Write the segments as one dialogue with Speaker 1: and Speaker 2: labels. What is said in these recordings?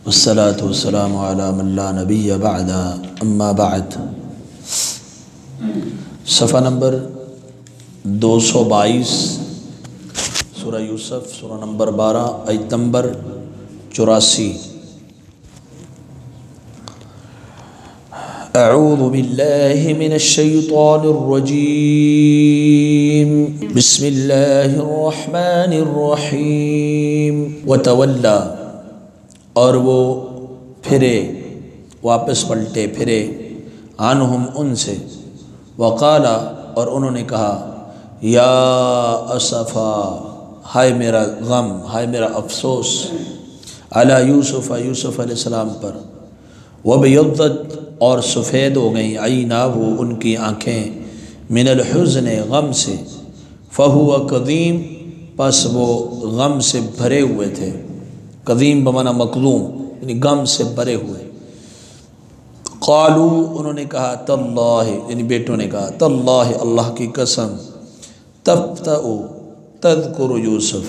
Speaker 1: वस्सलातु वस्सलामु अला मन ला नबिय्य बअदा अम्मा बअद। सफ़ा नंबर 222 सूरह यूसुफ सूरह नंबर 12 आयत नंबर 84। अऊज़ु बिल्लाहि मिनश शैतानिर रजीम बिस्मिल्लाहिर रहमानिर रहीम। वतवल्ला, और वो फिरे, वापस पलटे फिरे, आनहुम उनसे, वक़ाला, और उन्होंने कहा, या असफ़ा, हाय मेरा गम, हाय मेरा अफसोस, अला यूसुफ़, यूसुफ़ अलैहिस्सलाम पर, वबयद्दत, और सफ़ेद हो गई, अयनाहु, उनकी आँखें, मिनल हुज़्न, गम से, फ़हुवा कदीम, बस वो गम से भरे हुए थे। कदीम बमाना मकदूम, यानी गम से भरे हुए। क़ालू, उन्होंने कहा, तल्लाहि, यानी बेटों ने कहा, तल्लाहि, अल्लाह की कसम, तफ्तउ तज़कुरु यूसुफ़,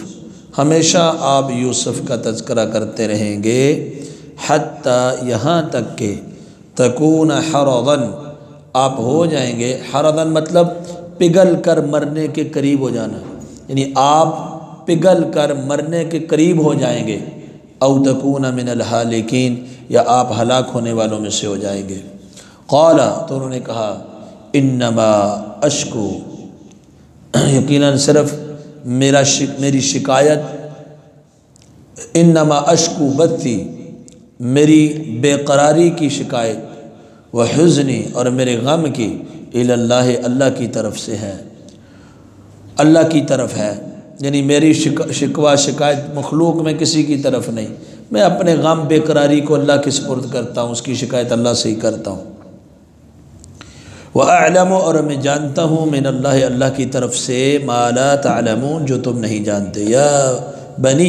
Speaker 1: हमेशा आप यूसुफ़ का तज़करा करते रहेंगे, हत्ता, यहाँ तक के, तकून हरदन, आप हो जाएंगे, हरदन मतलब पिघल कर मरने के करीब हो जाना, यानी आप पिघल कर मरने के करीब हो जाएंगे। औ तकून मिनल हालिकीन, या आप हलाक होने वालों में से हो जाएंगे। क़ाला, तो उन्होंने कहा, इन्नमा अश्कू, यकीनन सिर्फ मेरी शिकायत, इन्नमा अश्कू बत्ती, मेरी बेकरारी की शिकायत, व हुज़्नी, और मेरे गम की, इलल्लाह, अल्लाह की तरफ से है, अल्लाह की तरफ है, यानी मेरी शिकवा शिकायत मखलूक में किसी की तरफ नहीं, मैं अपने गम बेकरारी को अल्लाह के सुपुर्द करता हूँ, उसकी शिकायत अल्लाह से ही करता हूँ। व अअलमु, और मैं जानता हूँ, मिनल्लाह, अल्लाह की तरफ से, मा ला तअलमून, जो तुम नहीं जानते। या बनी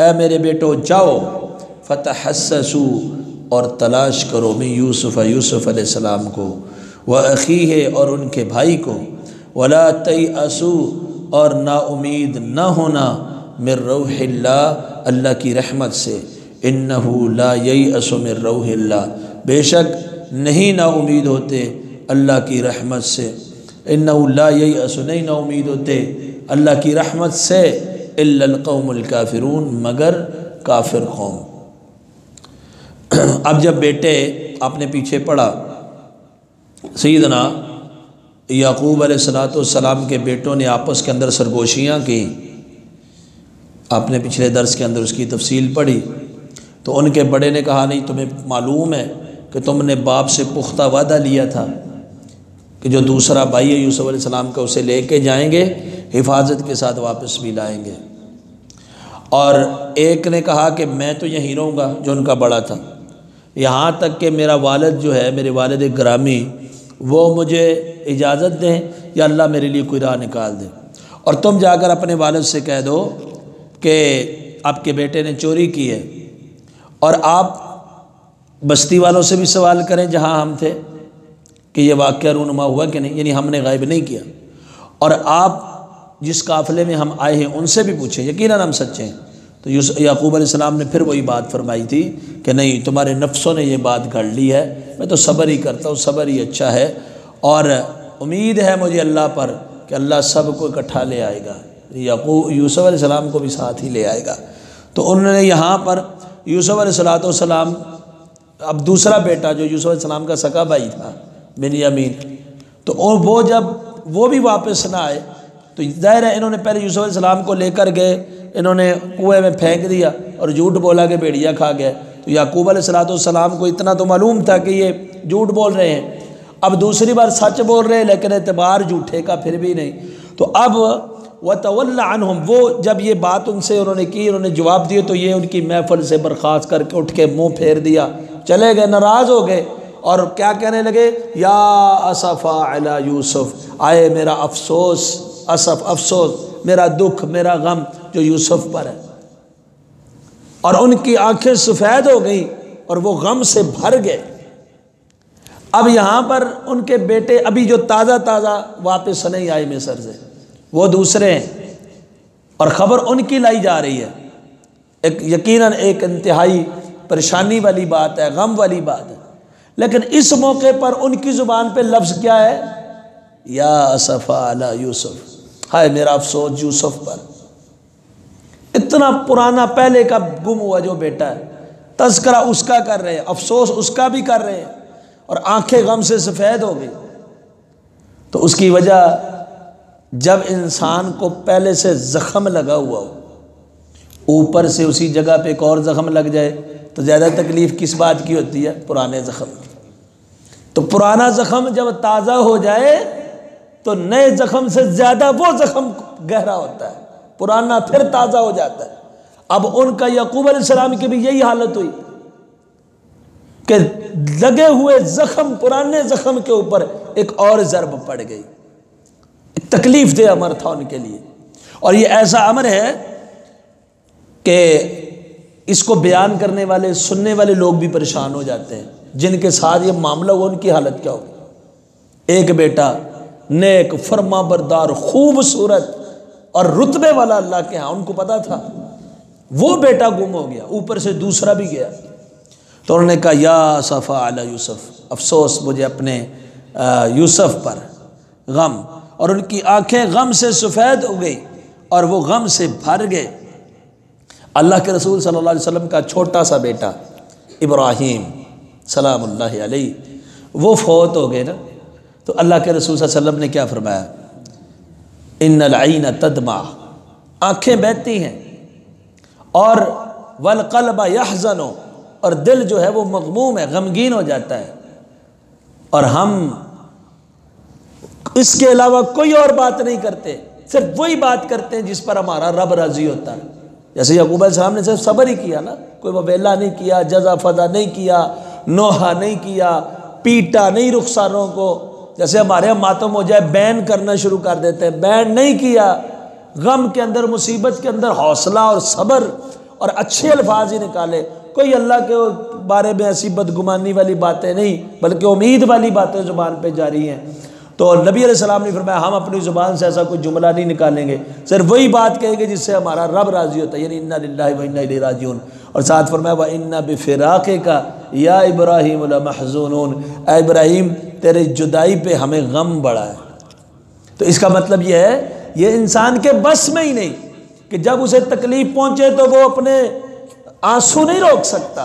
Speaker 1: ए मेरे बेटो जाओ, फतहस्ससू, और तलाश करो, मिन यूसुफ़, यूसुफ़ अलैहिस्सलाम को, व अख़ीहे, और उनके भाई को, वला तयअसू, और ना उम्मीद न होना, मिर रौहिल्लाह, अल्लाह की रहमत से, इन्नहु ला ययअसु मिर रौहिल्लाह, बेशक नहीं ना उम्मीद होते अल्लाह की रहमत से, इन्नहु ला ययअसु, नहीं ना उम्मीद होते अल्लाह की रहमत से, इल्लल कौमुल काफिरून, मगर काफिर कौम। अब जब बेटे आपने पीछे पड़ा, सैयदना याकूब अलैहिस्सलाम के बेटों ने आपस के अंदर सरगोशियाँ की, आपने पिछले दर्स के अंदर उसकी तफसील पढ़ी। तो उनके बड़े ने कहा, नहीं तुम्हें मालूम है कि तुमने बाप से पुख्ता वादा लिया था कि जो दूसरा भाई है यूसुफ अलैहिस्सलाम का, उसे लेके जाएंगे, हिफाजत के साथ वापस भी लाएंगे। और एक ने कहा कि मैं तो यहीं रहूँगा, जो उनका बड़ा था, यहाँ तक कि मेरा वालिद जो है, मेरे वालिद ग्रामी, वो मुझे इजाज़त दें या अल्लाह मेरे लिए कोई राह निकाल दे, और तुम जाकर अपने वालिद से कह दो कि आपके बेटे ने चोरी की है, और आप बस्ती वालों से भी सवाल करें जहाँ हम थे कि ये वाक़या रूनुमा हुआ कि नहीं, यानी हमने गायब नहीं किया, और आप जिस काफ़िले में हम आए हैं उनसे भी पूछें, यकीनन हम सच्चे हैं। तो याकूब अलैहिस्सलाम ने फिर वही बात फरमाई थी कि नहीं, तुम्हारे नफ्सों ने ये बात गढ़ ली है, मैं तो सब्र ही करता हूँ, सब्र ही अच्छा है, और उम्मीद है मुझे अल्लाह पर कि अल्लाह सबको इकट्ठा ले आएगा, यूसुफ अलैहिस्सलाम को भी साथ ही ले आएगा। तो उन्होंने यहाँ पर यूसुफ अलैहिस्सलाम, अब दूसरा बेटा जो यूसुफ अलैहिस्सलाम का सका भाई था बिन्यामीन, तो वो जब वो भी वापस ना आए, तो ज़ाहिर है इन्होंने पहले यूसुफ अलैहिस्सलाम को लेकर गए, इन्होंने कुएं में फेंक दिया और झूठ बोला कि भेड़िया खा गया। तो याकूब अलैहिस्सलाम को इतना तो मालूम था कि ये झूठ बोल रहे हैं, अब दूसरी बार सच बोल रहे हैं, लेकिन एतबार झूठे का फिर भी नहीं। तो अब वतवल्ला अन्हुम, वो जब ये बात उनसे उन्होंने की, उन्होंने जवाब दिए, तो ये उनकी महफिल से बर्खास्त करके उठ के मुँह फेर दिया, चले गए, नाराज़ हो गए, और क्या कहने लगे, या असफ़ा अला यूसुफ, आए मेरा अफसोस, असफ़ अफसोस, मेरा दुख, मेरा गम जो यूसुफ पर है। और उनकी आंखें सफ़ेद हो गई और वो गम से भर गए। अब यहाँ पर उनके बेटे अभी जो ताज़ा ताज़ा वापस नहीं आए मिस्र से, वो दूसरे हैं, और ख़बर उनकी लाई जा रही है। एक यकीनन एक इंतहाई परेशानी वाली बात है, गम वाली बात है। लेकिन इस मौके पर उनकी ज़ुबान पे लफ्ज़ क्या है? या असफ़ा अला यूसुफ, हाय मेरा अफसोस यूसुफ पर। इतना पुराना पहले का गुम हुआ जो बेटा है, तज़किरा उसका कर रहे हैं, अफसोस उसका भी कर रहे हैं, और आंखें गम से सफ़ेद हो गई। तो उसकी वजह, जब इंसान को पहले से ज़ख़म लगा हुआ हो, ऊपर से उसी जगह पे एक और ज़ख़म लग जाए, तो ज़्यादा तकलीफ़ किस बात की होती है? पुराने ज़ख़म की। तो पुराना ज़ख़म जब ताज़ा हो जाए तो नए ज़ख़म से ज़्यादा वो ज़ख़म गहरा होता है, पुराना फिर ताज़ा हो जाता है। अब उनका याकूब अलैहिस्सलाम की भी यही हालत हुई कि लगे हुए ज़ख़म, पुराने ज़ख़म के ऊपर एक और ज़रब पड़ गई। तकलीफ़ दे अमर था उनके लिए। और ये ऐसा अमर है कि इसको बयान करने वाले, सुनने वाले लोग भी परेशान हो जाते हैं, जिनके साथ ये मामला हुआ उनकी हालत क्या होगी। एक बेटा नेक, फरमाबरदार, खूबसूरत और रुतबे वाला अल्लाह के यहाँ, उनको पता था, वो बेटा गुम हो गया, ऊपर से दूसरा भी गया। तो उन्होंने कहा या सफ़ा अला यूसुफ, अफसोस मुझे अपने यूसुफ पर, गम। और उनकी आंखें गम से सफ़ेद हो गई और वो गम से भर गए। अल्लाह के रसूल सल्लल्लाहु अलैहि वसल्लम का छोटा सा बेटा इब्राहीम सलामुल्लाहि अलैहि, वो फौत हो गए ना। तो अल्लाह के रसूल सल्लल्लाहु अलैहि वसल्लम ने क्या फरमाया? इन्नल ऐन तदमा, आँखें बहती हैं, और वल क़ल्ब यहज़नु, और दिल जो है वो मग़मूम है, गमगीन हो जाता है। और हम इसके अलावा कोई और बात नहीं करते, सिर्फ वही बात करते हैं जिस पर हमारा रब राज़ी होता है। जैसे याकूब अलैहिस्सलाम ने सिर्फ सब्र ही किया ना, कोई वबेला नहीं किया, जज़ा फज़ा नहीं किया, नोहा नहीं किया, पीटा नहीं रुखसारों को। जैसे हमारे यहाँ मातम हो जाए बैन करना शुरू कर देते हैं, बैन नहीं किया। गम के अंदर, मुसीबत के अंदर हौसला और सब्र और अच्छे अल्फाज ही निकाले। कोई अल्लाह के बारे में ऐसी बदगुमानी वाली बातें नहीं, बल्कि उम्मीद वाली बातें ज़ुबान पे जारी हैं। तो नबी अलैहिस्सलाम ने फरमाया हम अपनी ज़ुबान से ऐसा कोई जुमला नहीं निकालेंगे, सिर्फ वही बात कहेंगे जिससे हमारा रब राज़ी होता है, यानी इन्ना लिल्लाहि व इन्ना इलैहि राजिऊन। और साथ फरमाया व इन्ना बिफ़िराक़िका या इब्राहीम लमहज़ूनून, ऐ इब्राहीम तेरे जुदाई पे हमें गम बड़ा है। तो इसका मतलब ये है, ये इंसान के बस में ही नहीं कि जब उसे तकलीफ़ पहुँचे तो वो अपने आंसू नहीं रोक सकता।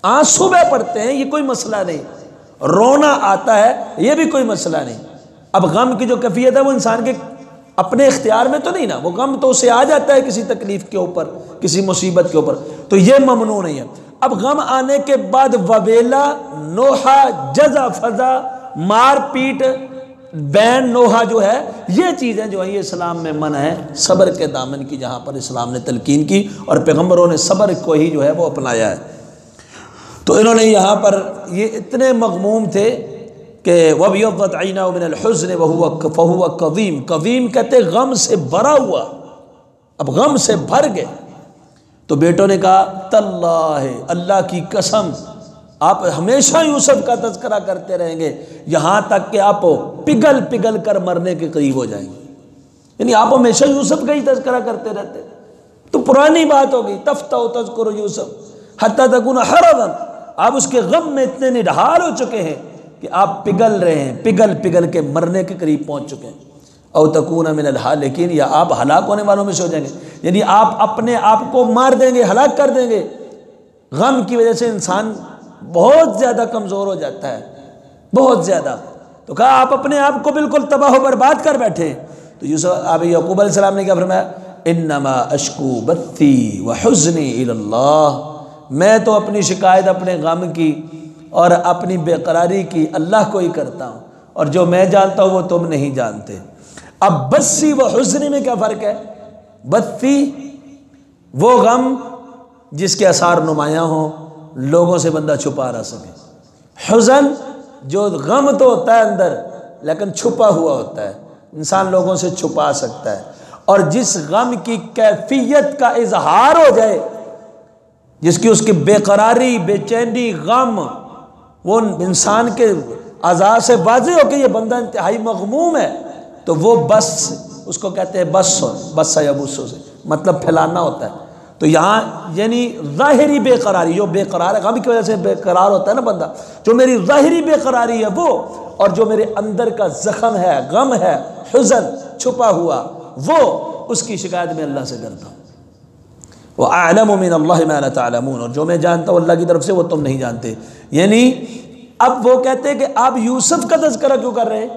Speaker 1: आंसू बह पड़ते हैं, ये कोई मसला नहीं, रोना आता है, ये भी कोई मसला नहीं। अब गम की जो कैफियत है वो इंसान के अपने इख्तियार में तो नहीं ना, वो गम तो उसे आ जाता है किसी तकलीफ़ के ऊपर, किसी मुसीबत के ऊपर, तो ये ममनू नहीं है। अब गम आने के बाद वबेला, नोहा, जज़ा फज़ा, मार पीट, बैन, नोहा जो है, ये चीज़ें जो है ये इस्लाम में मना है। सब्र के दामन की जहाँ पर इस्लाम ने तलकीन की और पैगम्बरों ने सब्र को ही जो है वो अपनाया है। तो इन्होंने यहाँ पर ये इतने मग़मूम थे कि वबियद्दत ऐनाहु मिनल हुज़्न फहुवा कज़ीम, कज़ीम कहते गम से भरा हुआ, अब गम से भर गए। तो बेटों ने कहा तल्लाहि, अल्लाह की कसम, आप हमेशा यूसुफ का तज़किरा करते रहेंगे यहाँ तक कि आप पिघल पिघल कर मरने के करीब हो जाएंगे। यानी आप हमेशा यूसुफ का ही तज़किरा करते रहते। तो पुरानी बात होगी, तफ्ताउ तज़कुरु यूसुफ हत्ता तकून हरदन, आप उसके गम में इतने निढाल हो चुके हैं कि आप पिघल रहे हैं, पिघल पिघल के मरने के करीब पहुँच चुके हैं। औ तकून मिनल हालिकीन, या आप हलाक होने वालों में से हो जाएंगे, यानी आप अपने आप को मार देंगे, हलाक कर देंगे। गम की वजह से इंसान बहुत ज़्यादा कमज़ोर हो जाता है, बहुत ज़्यादा। तो कहा आप अपने आप को बिल्कुल तबाह बर्बाद कर बैठे। तो यूसुफ अब याकूब अलैहिस्सलाम ने क्या फरमाया? इन्नमा अश्कू बत्ती व हुज़्नी इलल्लाह, मैं तो अपनी शिकायत अपने गम की और अपनी बेकरारी की अल्लाह को ही करता हूँ, और जो मैं जानता हूँ वो तुम नहीं जानते। अब बस्सी व हुज़्नी में क्या फ़र्क है? बत्ती वो गम जिसके आसार नुमायाँ हों, लोगों से बंदा छुपा रह सके। हुज़्न जो गम तो होता है अंदर लेकिन छुपा हुआ होता है, इंसान लोगों से छुपा सकता है। और जिस गम की कैफियत का इजहार हो जाए, जिसकी उसकी बेकरारी, बेचैनी, गम वो इंसान के अज़ा से वाज़ेह हो कि ये बंदा इंतहाई मग़मूम है, तो वो बस उसको कहते हैं बस या बुस्सो से मतलब फैलाना होता है। तो यहाँ यानी ज़ाहिरी बेकरारी, जो बेकरार है, गम की वजह से बेकरार होता है ना बंदा, जो मेरी ज़ाहिरी बेकरारी है वो, और जो मेरे अंदर का ज़ख्म है, गम है, हुज़न छुपा हुआ, वो उसकी शिकायत मैं अल्लाह से करता हूँ। वो अअलमु मिनल्लाहि मा ला तअलमून, और जो मैं जानता हूँ अल्लाह की तरफ से वो तुम नहीं जानते। यानी अब वो कहते हैं कि आप यूसुफ का तज़किरा क्यों कर रहे हैं?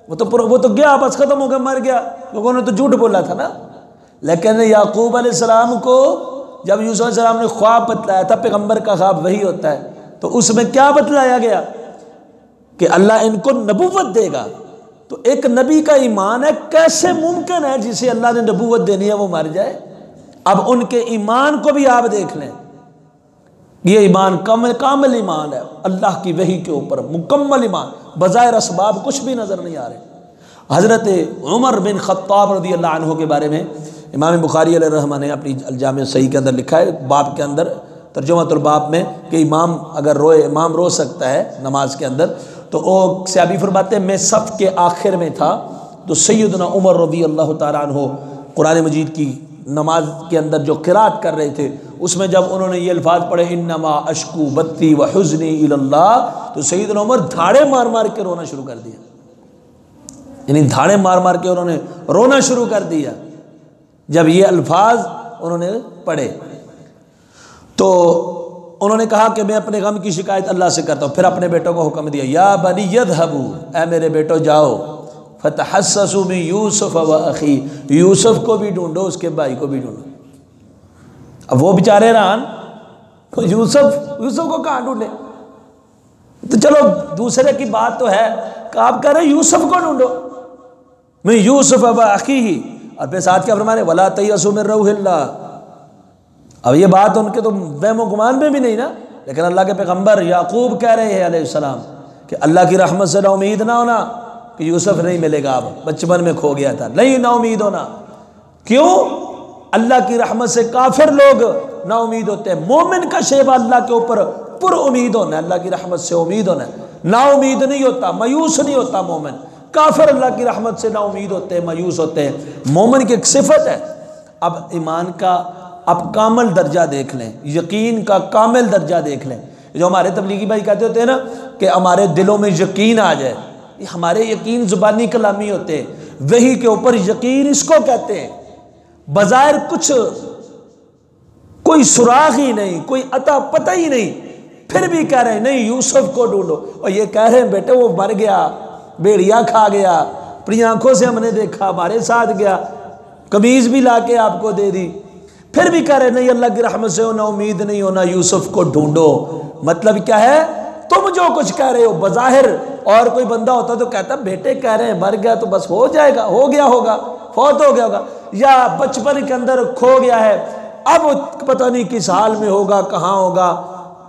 Speaker 1: वो तो गया, बस ख़त्म हो गया, मर गया, लोगों ने तो झूठ बोला था ना। लेकिन याकूब अलैहिस्सलाम को जब यूसुफ अलैहिस्सलाम ने ख्वाब बतलाया था, पैगंबर का ख्वाब वही होता है, तो उसमें क्या बतलाया गया कि अल्लाह इनको नबूवत देगा। तो एक नबी का ईमान है, कैसे मुमकिन है जिसे अल्लाह ने नबूवत देनी है वो मर जाए? अब उनके ईमान को भी आप देख लें, ये ईमान कामिल ईमान है, अल्लाह की वही के ऊपर मुकम्मल ईमान, बज़ाहिर असबाब कुछ भी नज़र नहीं आ रहे। हज़रत उमर बिन ख़त्ताब रज़ी अल्लाह अन्हु के बारे में इमाम बुखारी अलैहिर्रहमा ने अपनी अल-जामे सही के अंदर लिखा है, बाब के अंदर तर्जुमातुल बाब में, कि इमाम अगर रोए, इमाम रो सकता है नमाज के अंदर, तो वो सहाबी फरमाते हैं मैं सफ़ के आखिर में था, तो सैयदना उमर रज़ी अल्लाह तआला अन्हु कुरान मजीद की नमाज के अंदर जो क़िराअत कर रहे थे, उसमें जब उन्होंने ये अल्फाज पढ़े इन्नमा अश्कू बत्ती व हुज़्नी इलल्लाह, तो सैयदना उमर धाड़े मार मार के रोना शुरू कर दिया। यानी धाड़े मार मार के उन्होंने रोना शुरू कर दिया जब ये अल्फाज उन्होंने पढ़े। तो उन्होंने कहा कि मैं अपने गम की शिकायत अल्लाह से करता हूँ। फिर अपने बेटों को हुक्म दिया, या बनी यज़हबू, ऐ मेरे बेटो जाओ, फतहस्ससू मिन यूसुफ व अखी, यूसुफ को भी ढूंढो, उसके भाई को भी ढूंढो। अब वो बेचारे रान, तो यूसुफ को कहाँ ढूंढे? तो चलो दूसरे की बात तो है, आप कह रहे यूसुफ को ढूंढो, मैं यूसुफ व अखी ही, और फिर साथ क्या फरमाने, वला तयअसू मिन रौहिल्लाह। अब ये बात उनके तो वहम गुमान में भी नहीं ना, लेकिन अल्लाह के पैगंबर याकूब कह रहे हैं अलैहिस्सलाम कि अल्लाह की रहमत से ना उम्मीद ना होना कि यूसुफ नहीं मिलेगा, अब बचपन में खो गया था, नहीं ना उम्मीद होना। क्यों? अल्लाह की रहमत से काफिर लोग ना उम्मीद होते हैं, मोमिन का शेबा अल्लाह के ऊपर पुर उम्मीद होना, अल्लाह की रहमत से उम्मीद होना, ना उम्मीद नहीं होता, मायूस नहीं होता मोमिन। काफिर अल्लाह की रहमत से ना उम्मीद होते हैं, मायूस होते हैं। मोमिन की एक सिफत है। अब ईमान का आप कामिल दर्जा देख लें, यकीन का कामिल दर्जा देख लें। जो हमारे तबलीगी भाई कहते होते हैं ना कि हमारे दिलों में यकीन आ जाए, हमारे यकीन जुबानी कलामी होते हैं, वही के ऊपर यकीन इसको कहते हैं। बज़ाहिर कुछ कोई सुराग ही नहीं, कोई अता पता ही नहीं, फिर भी कह रहे हैं नहीं यूसुफ को ढूंढो, और ये कह रहे हैं बेटे वो मर गया, भेड़िया खा गया, अपनी आंखों से हमने देखा, हमारे साथ गया, कमीज भी ला के आपको दे दी, फिर भी कह रहे नहीं अल्लाह की रहमत से ना उम्मीद नहीं होना, यूसुफ को ढूंढो। मतलब क्या है? तुम जो कुछ कह रहे हो बज़ाहिर, और कोई बंदा होता तो कहता बेटे कह रहे हैं मर गया तो बस हो जाएगा, हो गया होगा, फौत हो गया होगा, या बचपन के अंदर खो गया है, अब पता नहीं किस हाल में होगा, कहाँ होगा,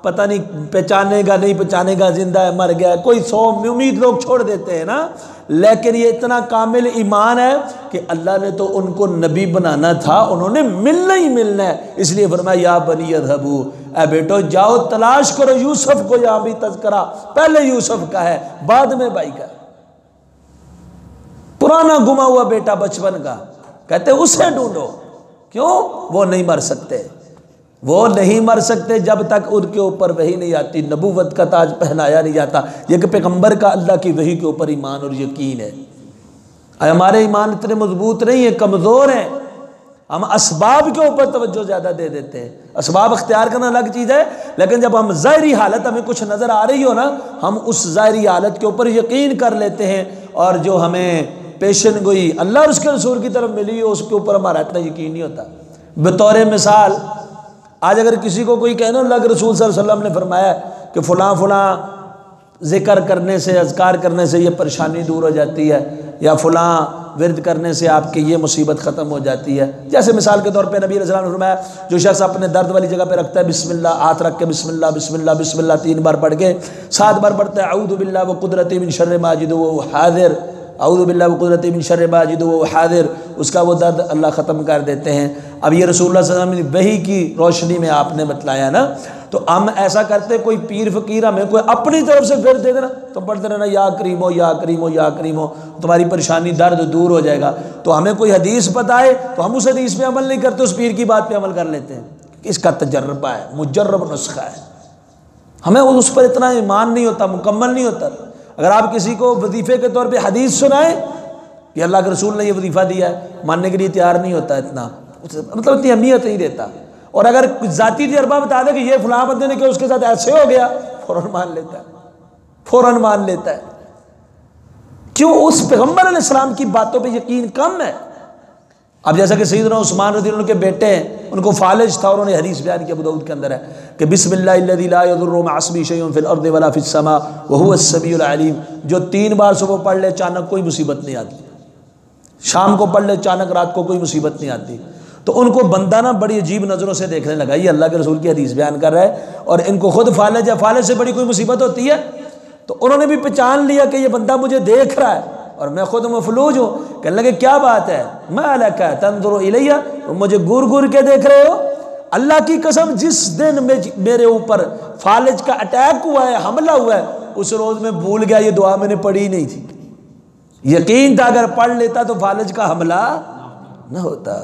Speaker 1: पता नहीं, पहचानेगा नहीं पहचानेगा, जिंदा है मर गया, कोई 100 उम्मीद लोग छोड़ देते हैं ना। लेकिन ये इतना कामिल ईमान है कि अल्लाह ने तो उनको नबी बनाना था, उन्होंने मिलना ही मिलना है, इसलिए फरमाया या बनी यज़हबू, ऐ बेटो जाओ तलाश करो यूसुफ को। यहाँ भी तज़किरा पहले यूसुफ का है, बाद में भाई का, पुराना गुमा हुआ बेटा बचपन का, कहते उसे ढूंढो। क्यों? वो नहीं मर सकते, वो नहीं मर सकते जब तक उनके ऊपर वही नहीं आती, नबूवत का ताज पहनाया नहीं जाता। ये कि पैगंबर का अल्लाह की वही के ऊपर ईमान और यकीन है। हमारे ईमान इतने मजबूत नहीं है, कमज़ोर हैं, हम असबाब के ऊपर तवज्जो ज़्यादा दे देते हैं। असबाब अख्तियार करना अलग चीज़ है, लेकिन जब हम ज़ाहिरी हालत हमें कुछ नज़र आ रही हो ना, हम उस ज़ाहिरी हालत के ऊपर यकीन कर लेते हैं, और जो हमें पेशन गोई अल्लाह और उसके रसूल की तरफ मिली हो उसके ऊपर हमारा इतना यकीन नहीं होता। बतौर मिसाल, आज अगर किसी को कोई कहना अल्लाह के रसूल सल्लल्लाहु अलैहि वसल्लम ने फरमाया कि फ़लाँ फ़लाँ ज़िक्र करने से, अज़कार करने से ये परेशानी दूर हो जाती है, या फ़लाँ विरद करने से आपकी ये मुसीबत ख़त्म हो जाती है। जैसे मिसाल के तौर पे नबी अलैहि सल्लम ने फरमाया, जो शख्स अपने दर्द वाली जगह पे रखता है बिस्मिल्लाह, हाथ रख के बिस्मिल्लाह बिस्मिल्लाह बिस्मिल्लाह 3 बार पढ़ के 7 बार पढ़ता है अऊज़ु बिल्लाहि व कुदरती मिन शर्रि मा अजिदु व हाज़िर, अऊज़ु बिल्लाहि व कुदरती मिन शर्रि मा अजिदु व हाज़िर, उसका वो दर्द अल्लाह ख़त्म कर देते हैं। अब ये रसूलुल्लाह सल्लल्लाहु अलैहि वसल्लम वही की रोशनी में आपने बतलाया ना, तो हम ऐसा करते, कोई पीर फ़कीर हमें कोई अपनी तरफ से फिर दे देना, तो पढ़ते रहना या करीमो या करीमो या करीमो, तुम्हारी परेशानी दर्द दूर हो जाएगा। तो हमें कोई हदीस बताए तो हम उस हदीस पे अमल नहीं करते, उस पीर की बात पे अमल कर लेते हैं। इसका तजर्बा है, मुजर्रब नुस्खा है। हमें उस पर इतना ईमान नहीं होता, मुकम्मल नहीं होता। अगर आप किसी को वजीफ़े के तौर पे हदीस सुनाएं कि अल्लाह के रसूल ने ये वजीफ़ा दिया है, मानने के लिए तैयार नहीं होता, इतना मतलब इतनी अहमियत नहीं देता। और अगर ज़ाती तजर्बा बता दे कि ये फलां बंदे ने कि उसके साथ ऐसे हो गया, फ़ौरन मान लेता है, फ़ौरन मान लेता है। क्यों? उस पैगम्बर अलैहिस्सलाम की बातों पे यकीन कम है। अब जैसा कि सैयदना उस्मान रज़ियल्लाहु अन्हु के बेटे हैं, उनको फालिज था और उन्होंने हदीस बयान किया, अबू दाऊद के अंदर है कि बिस्मिल्लाहिल्लज़ी ला यदुर्रु मअ अस्मी शैउन फिल अर्दि वला फिस समा व हुवस समीउल अलीम। जो 3 बार सुबह पढ़ ले अचानक कोई मुसीबत नहीं आती, शाम को पढ़ ले अचानक रात को कोई मुसीबत नहीं आती। तो उनको बंदा ना बड़ी अजीब नज़रों से देखने लगा, ये अल्लाह के रसूल की हदीस बयान कर रहा है और इनको खुद फालिज है, फालिज से बड़ी कोई मुसीबत होती है। तो उन्होंने भी पहचान लिया कि ये बंदा मुझे देख रहा है और मैं खुद मफलूज हूँ। कहने लगे क्या बात है, मैं लका तंजुरु इलैया, तुम मुझे घूर घूर के देख रहे हो। अल्लाह की कसम, जिस दिन मेरे ऊपर फालिज का अटैक हुआ है, हमला हुआ है, उस रोज़ में भूल गया ये दुआ मैंने पढ़ी नहीं थी। यकीन था अगर पढ़ लेता तो फालिज का हमला ना होता।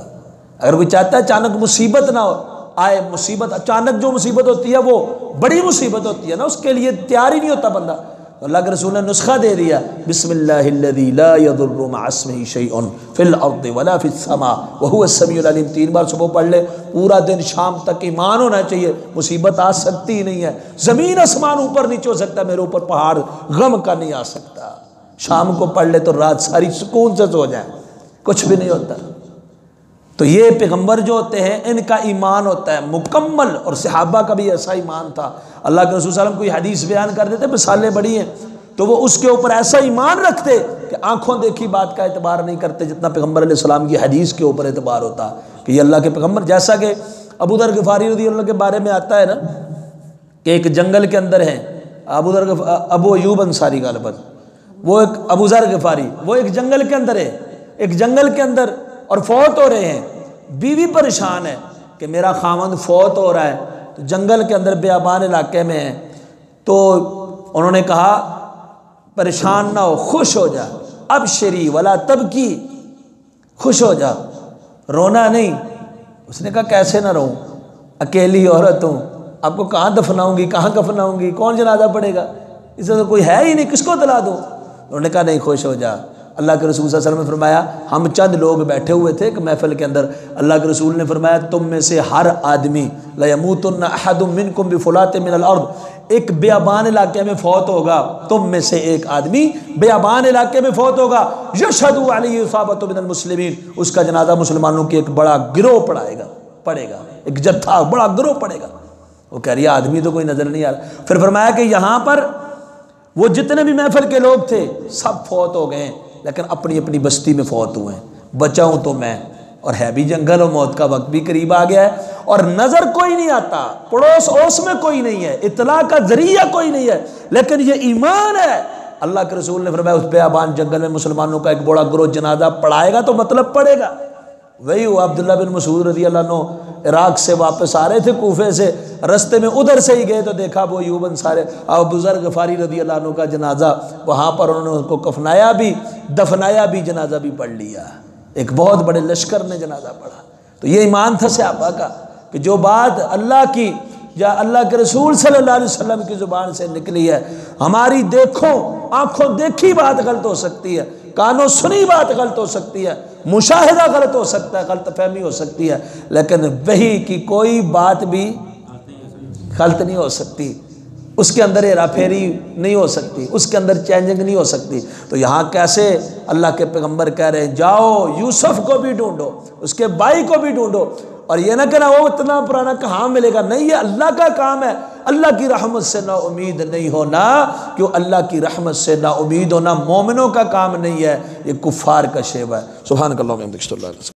Speaker 1: अगर कोई चाहता है अचानक मुसीबत ना हो आए, मुसीबत अचानक जो मुसीबत होती है वो बड़ी मुसीबत होती है ना, उसके लिए तैयार ही नहीं होता बंदा। तो अल्लाह के रसूल ने नुस्खा दे दिया, बिस्मिल्लाहिल्लज़ी ला यदुर्रु मअ अस्मिही शैउन फिल अर्दि वला फिस समा व हुवस समीउल अलीम। 3 बार सुबह पढ़ ले, पूरा दिन शाम तक ईमान होना चाहिए, मुसीबत आ सकती ही नहीं है। ज़मीन आसमान ऊपर नीचे हो सकता है, मेरे ऊपर पहाड़ गम का नहीं आ सकता। शाम को पढ़ ले तो रात सारी सुकून से सो जाए, कुछ भी नहीं होता। तो ये पैगम्बर जो होते हैं इनका ईमान होता है मुकम्मल, और सहाबा का भी ऐसा ईमान था। अल्लाह के रसूल सल्लल्लाहु अलैहि वसल्लम कोई हदीस बयान कर देते, मिसालें बड़ी हैं, तो वो उसके ऊपर ऐसा ईमान रखते कि आंखों देखी बात का एतबार नहीं करते, जितना पैगम्बर अलैहिस्सलाम की हदीस के ऊपर एतबार होता कि ये अल्लाह के पैगम्बर। जैसा कि अबू दर गफारी रज़ियल्लाहु अन्हु के बारे में आता है ना कि एक जंगल के अंदर है अबू अयूब अंसारी गालिबन, वो एक अबू ज़र गफारी, वो एक जंगल के अंदर है, एक जंगल के अंदर, और फौत हो रहे हैं। बीवी परेशान है कि मेरा खामंद फौत हो रहा है, तो जंगल के अंदर बेआबान इलाके में है। तो उन्होंने कहा परेशान ना हो, खुश हो जा, अब शरी वला तब की, खुश हो जा, रोना नहीं। उसने कहा कैसे ना रोऊं, अकेली औरत हूँ, आपको कहाँ दफनाऊंगी, कहाँ कफनाऊंगी, कौन जनाजा पड़ेगा, इसे तो कोई है ही नहीं, किसको दिला दूँ। उन्होंने कहा नहीं, खुश हो जा। अल्लाह के रसूल सल्लल्लाहु अलैहि वसल्लम ने फरमाया, हम चंद लोग बैठे हुए थे एक महफिल के अंदर, अल्लाह के रसूल ने फरमाया तुम में से हर आदमी ला यमूतुन्ना अहदुम मिनकुम बिफुलातिन मिनल अर्द, एक बेआबान इलाके में फौत होगा, तुम में से एक आदमी बेआबान इलाके में फौत होगा, यशहदु अलैहि इसाबतु मिनल मुस्लिमीन, उसका जनाजा मुसलमानों की एक बड़ा गिरोह पड़ेगा, एक जत्था बड़ा गिरोह पड़ेगा। वो कह रही है आदमी तो कोई नजर नहीं आ रहा। फिर फरमाया कि यहाँ पर वो जितने भी महफिल के लोग थे सब फौत हो गए, लेकिन अपनी अपनी बस्ती में फौत हुए हैं, बचा हूं तो मैं, और है भी जंगल और मौत का वक्त भी करीब आ गया है, और नजर कोई नहीं आता, पड़ोस ओस में कोई नहीं है, इतला का जरिया कोई नहीं है, लेकिन ये ईमान है। अल्लाह के रसूल ने फरमाया उस बेआबान जंगल में मुसलमानों का एक बड़ा गिरोह जनाजा पड़ाएगा तो मतलब पड़ेगा। वही हुआ, अब्दुल्लाह बिन मसूद रज़ियल्लाहु अन्हु इराक से वापस आ रहे थे कूफे से, रस्ते में उधर से ही गए तो देखा वो अयूब अंसारी अबू ज़र गफारी रज़ियल्लाहु अन्हु का जनाजा वहाँ पर उन्होंने उसको कफनाया भी, दफनाया भी, जनाजा भी पढ़ लिया। एक बहुत बड़े लश्कर ने जनाजा पढ़ा। तो ये ईमान था सहाबा का कि जो बात अल्लाह की या अल्लाह के रसूल सल्लल्लाहु अलैहि वसल्लम की ज़ुबान से निकली है, हमारी आँखों देखी बात गलत हो सकती है, कानों सुनी बात गलत हो सकती है, मुशाहिदा गलत हो सकता है, गलत फहमी हो सकती है, लेकिन वही की कोई बात भी गलत नहीं हो सकती, उसके अंदर हेरा फेरी नहीं हो सकती, उसके अंदर चेंजिंग नहीं हो सकती। तो यहाँ कैसे अल्लाह के पैगंबर कह रहे हैं जाओ यूसुफ को भी ढूंढो, उसके भाई को भी ढूंढो, और ये ना कहना वो इतना पुराना कहाँ मिलेगा, नहीं, ये अल्लाह का काम है। अल्लाह की रहमत से ना उम्मीद नहीं होना, क्यों अल्लाह की रहमत से ना उम्मीद होना मोमिनों का काम नहीं है, ये कुफ़ार का शेवा है। सुभानकल्लाह।